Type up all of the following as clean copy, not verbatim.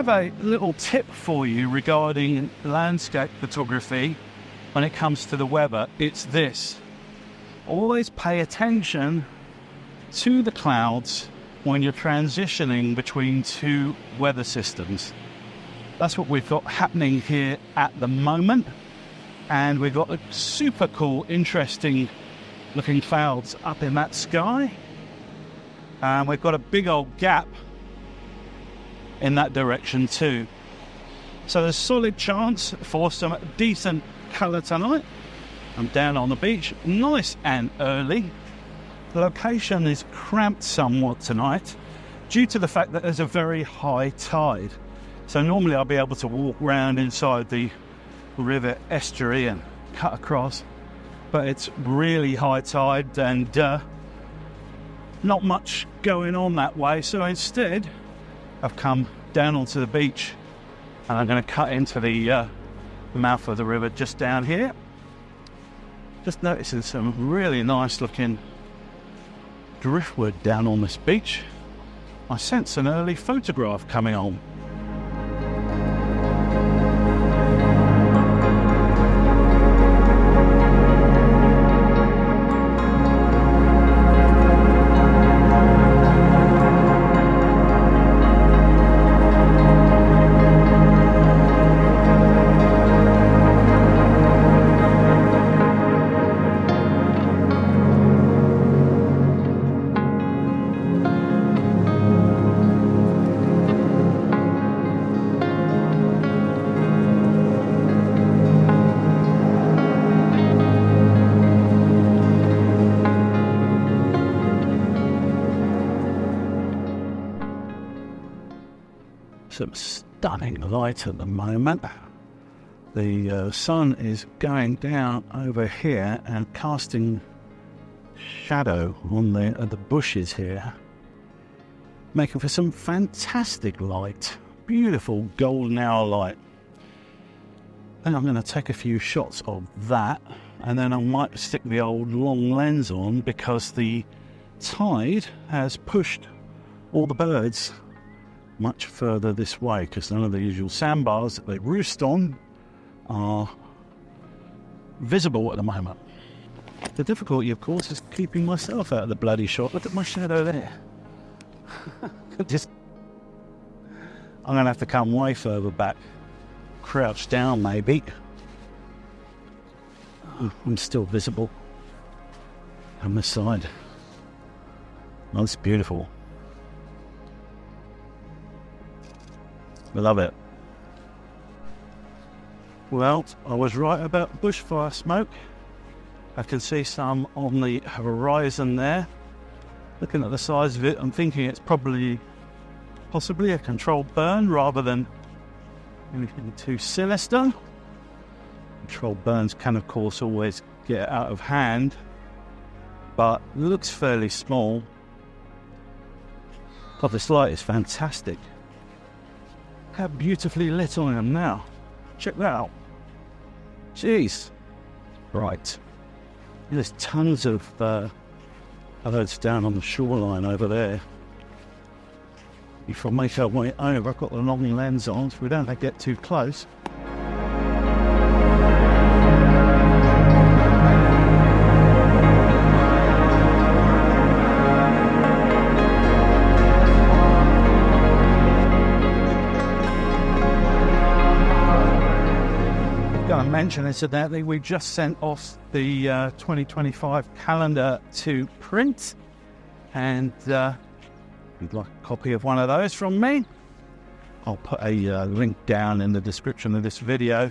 have a little tip for you regarding landscape photography when it comes to the weather. It's this: always pay attention to the clouds when you're transitioning between two weather systems. That's what we've got happening here at the moment, and we've got a super cool, interesting looking clouds up in that sky, and we've got a big old gap in that direction too. So there's solid chance for some decent colour tonight. I'm down on the beach, nice and early. The location is cramped somewhat tonight due to the fact that there's a very high tide. So normally I'll be able to walk around inside the river estuary and cut across, but it's really high tide and not much going on that way. So instead I've come down onto the beach and I'm going to cut into the mouth of the river just down here. Just noticing some really nice looking driftwood down on this beach. I sense an early photograph coming on. Some stunning light at the moment. The sun is going down over here and casting shadow on the bushes here, making for some fantastic light. Beautiful golden hour light. Then I'm going to take a few shots of that, and then I might stick the old long lens on because the tide has pushed all the birds much further this way, because none of the usual sandbars that they roost on are visible at the moment. The difficulty, of course, is keeping myself out of the bloody shot. Look at my shadow there. I'm going to have to come way further back, crouch down maybe. Oh, I'm still visible on this side. Oh, it's beautiful. I love it. Well, I was right about bushfire smoke. I can see some on the horizon there. Looking at the size of it, I'm thinking it's possibly a controlled burn rather than anything too sinister. Controlled burns can, of course, always get out of hand, but it looks fairly small. God, this light is fantastic. How beautifully lit I am now. Check that out. Jeez. Right. There's tons of birds down on the shoreline over there. If I make our way over, I've got the long lens on so we don't have to get too close. Mention incidentally, we just sent off the 2025 calendar to print, and if you'd like a copy of one of those from me, I'll put a link down in the description of this video.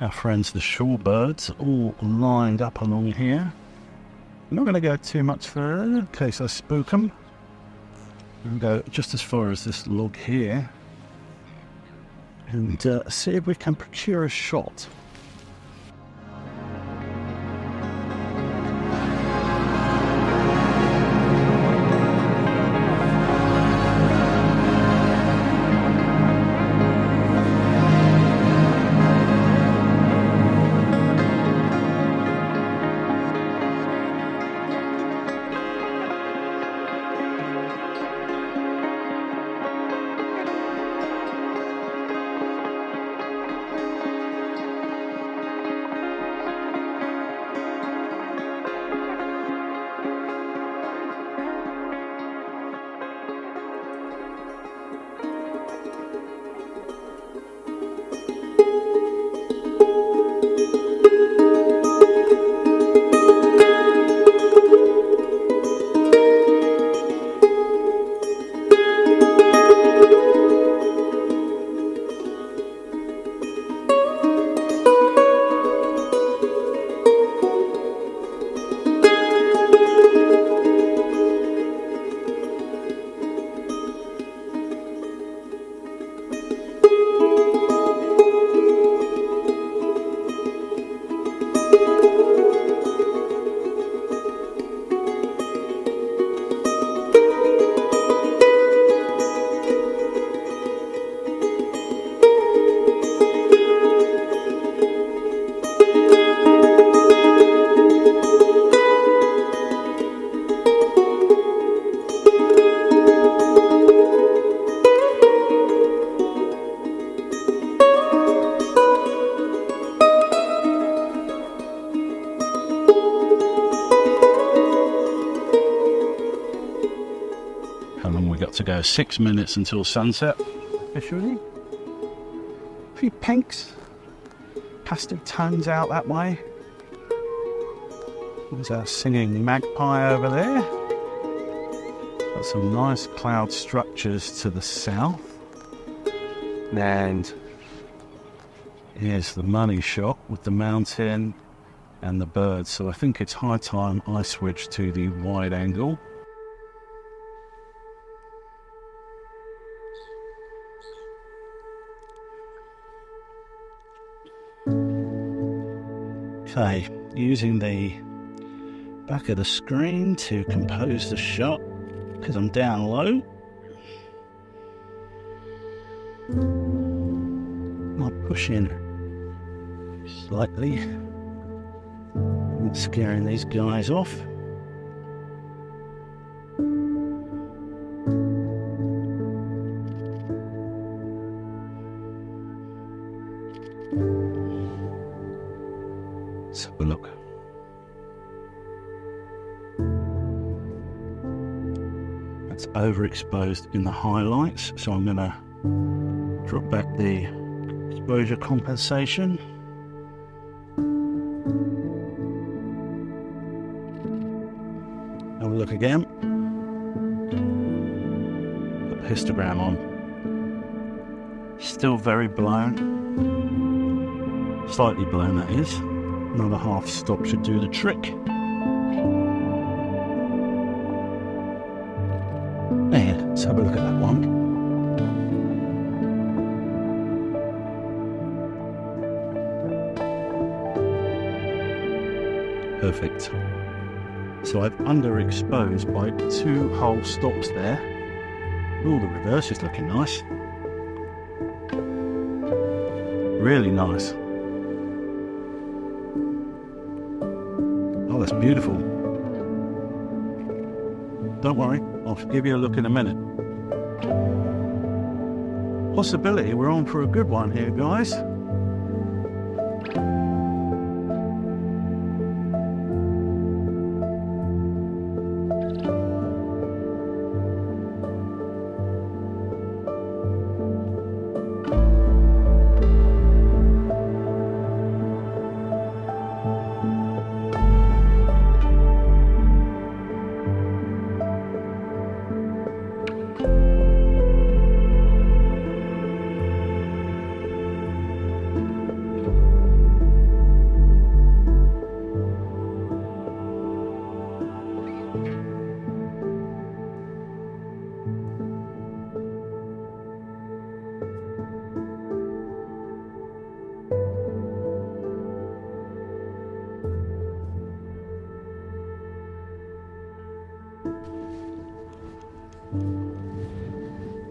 Our friends the shorebirds all lined up along here. I'm not going to go too much further in case I spook them. I'll go just as far as this log here and see if we can procure a shot. to go. 6 minutes until sunset. Officially. A few pinks. Pastel tones out that way. There's our singing magpie over there. Got some nice cloud structures to the south. And here's the money shot with the mountain and the birds. So I think it's high time I switch to the wide angle. Okay, using the back of the screen to compose the shot because I'm down low. I'll push in slightly, not scaring these guys off. Let's have a look. That's overexposed in the highlights, so I'm going to drop back the exposure compensation. Have a look again. Put the histogram on. Still very blown. Slightly blown, that is. Another half stop should do the trick. There, let's have a look at that one. Perfect. So I've underexposed by 2 whole stops there. Oh, the reverse is looking nice. Really nice. Oh, that's beautiful. Don't worry, I'll give you a look in a minute. Possibility we're on for a good one here, guys.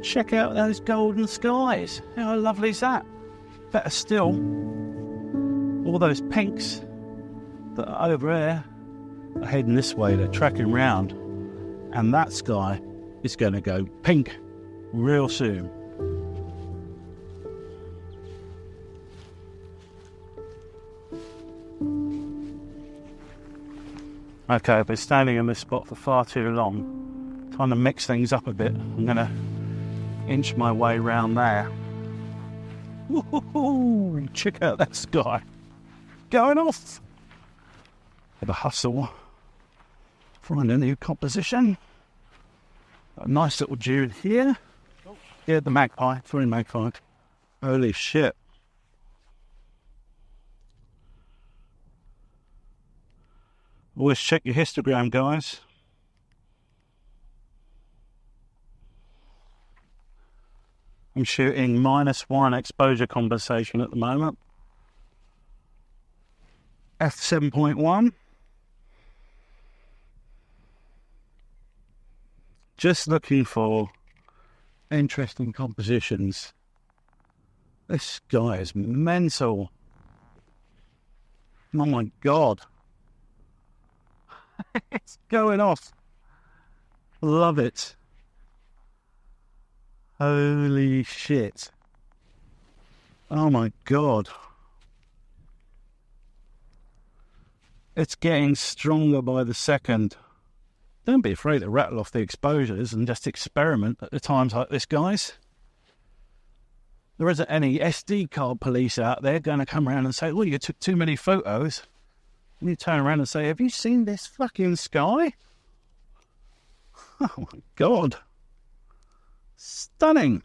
Check out those golden skies. How lovely is that? Better still, all those pinks that are over there are heading this way. They're tracking round, and that sky is going to go pink real soon. Okay, I've been standing in this spot for far too long. Trying to mix things up a bit. I'm going to inch my way round there. Woohoo! Check out that sky. Going off. Have a hustle. Find a new composition. Got a nice little dune here. Yeah, the magpie. 3 magpie. Holy shit. Always check your histogram, guys. I'm shooting -1 exposure compensation at the moment. f7.1. Just looking for interesting compositions. This guy is mental. Oh my god. It's going off. Love it. Holy shit. Oh my god. It's getting stronger by the second. Don't be afraid to rattle off the exposures and just experiment at the times like this, guys. There isn't any SD card police out there going to come around and say, well, you took too many photos. And you turn around and say, have you seen this fucking sky? Oh my God. Stunning.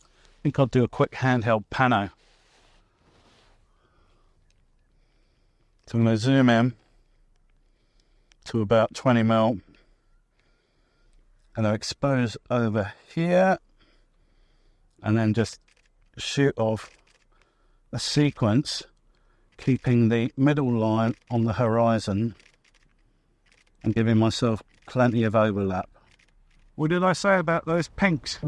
I think I'll do a quick handheld pano. So I'm going to zoom in to about 20mm. And I'll expose over here. And then just shoot off a sequence, keeping the middle line on the horizon and giving myself plenty of overlap. What did I say about those pinks?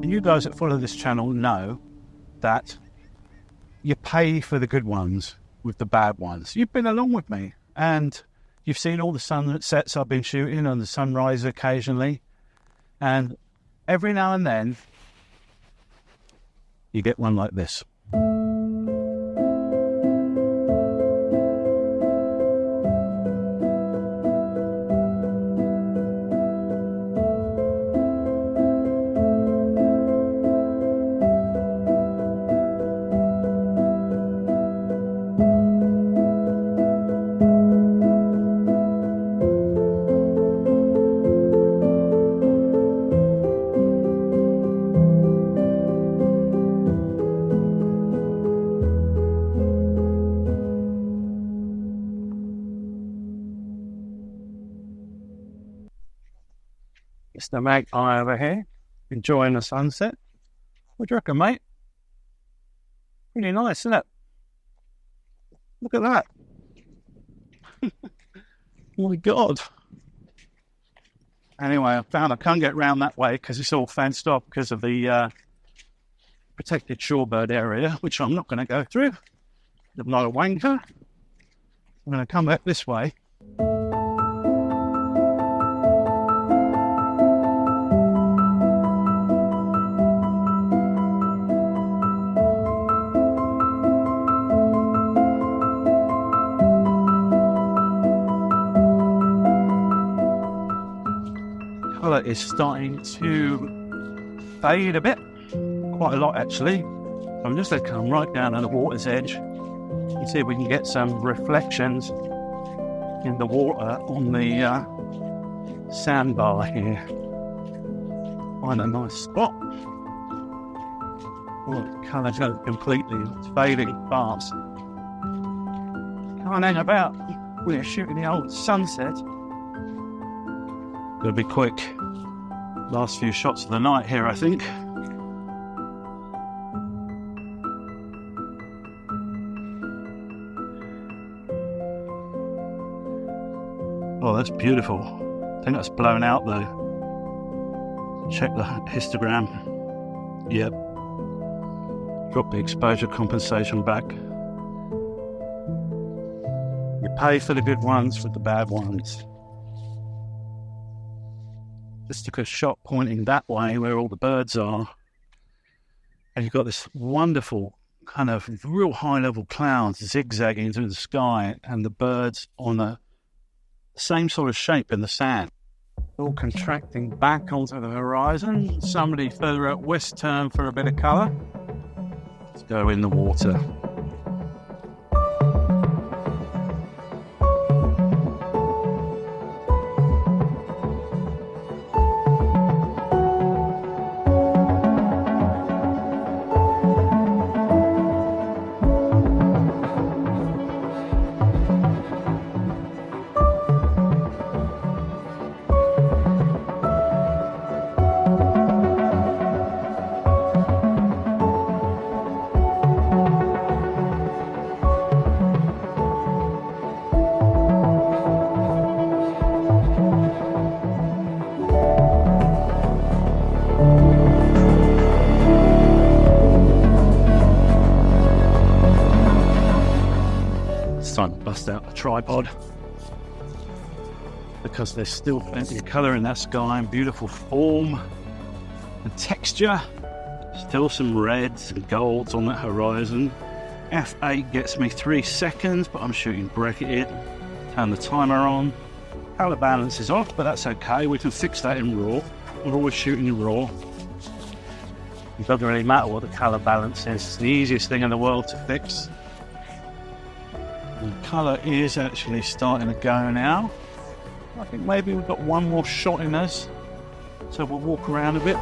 You guys that follow this channel know that you pay for the good ones with the bad ones. You've been along with me and you've seen all the sunsets I've been shooting and the sunrise occasionally, and every now and then you get one like this. It's the magpie over here, enjoying the sunset. What do you reckon, mate? Pretty nice, isn't it? Look at that. Oh my God. Anyway, I found I can't get round that way because it's all fenced off because of the protected shorebird area, which I'm not going to go through. I'm not a wanker. I'm going to come back this way. Colour is starting to fade a bit, quite a lot actually. I'm just going to come right down to the water's edge and see if we can get some reflections in the water on the sandbar here. Find a nice spot. Oh, the colour goes completely, it's fading fast. Can't hang about when you're shooting the old sunset. Gonna be quick. Last few shots of the night here, I think. Oh, that's beautiful. I think that's blown out though. Check the histogram. Yep. Drop the exposure compensation back. You pay for the good ones for the bad ones. Just took a shot pointing that way where all the birds are. And you've got this wonderful kind of real high level clouds zigzagging through the sky and the birds on the same sort of shape in the sand. All contracting back onto the horizon. Somebody further out west turn for a bit of colour. Let's go in the water. Time to bust out the tripod because there's still plenty of colour in that sky and beautiful form and texture. Still some reds and golds on that horizon. F8 gets me 3 seconds, but I'm shooting bracketed. Turn the timer on. Colour balance is off, but that's okay. We can fix that in RAW. We're always shooting in RAW. It doesn't really matter what the colour balance is. It's the easiest thing in the world to fix. The colour is actually starting to go now. I think maybe we've got one more shot in us, so we'll walk around a bit.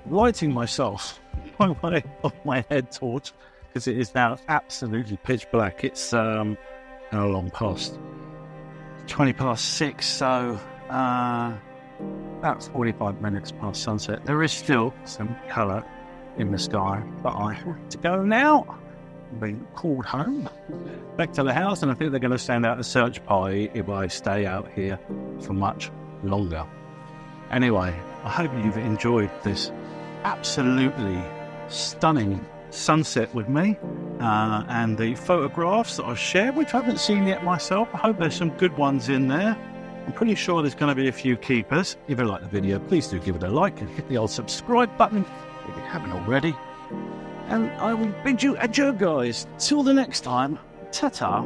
Lighting myself by way of my head torch because it is now absolutely pitch black. It's how long past? 20 past 6, so about 45 minutes past sunset. There is still some colour in the sky, but I have to go now. I've been called home, back to the house, and I think they're going to send out a search party if I stay out here for much longer. Anyway, I hope you've enjoyed this absolutely stunning sunset with me and the photographs that I've shared, which I haven't seen yet myself. I hope there's some good ones in there. I'm pretty sure there's going to be a few keepers. If you like the video, please do give it a like and hit the old subscribe button if you haven't already. And I will bid you adieu, guys. Till the next time, ta-ta.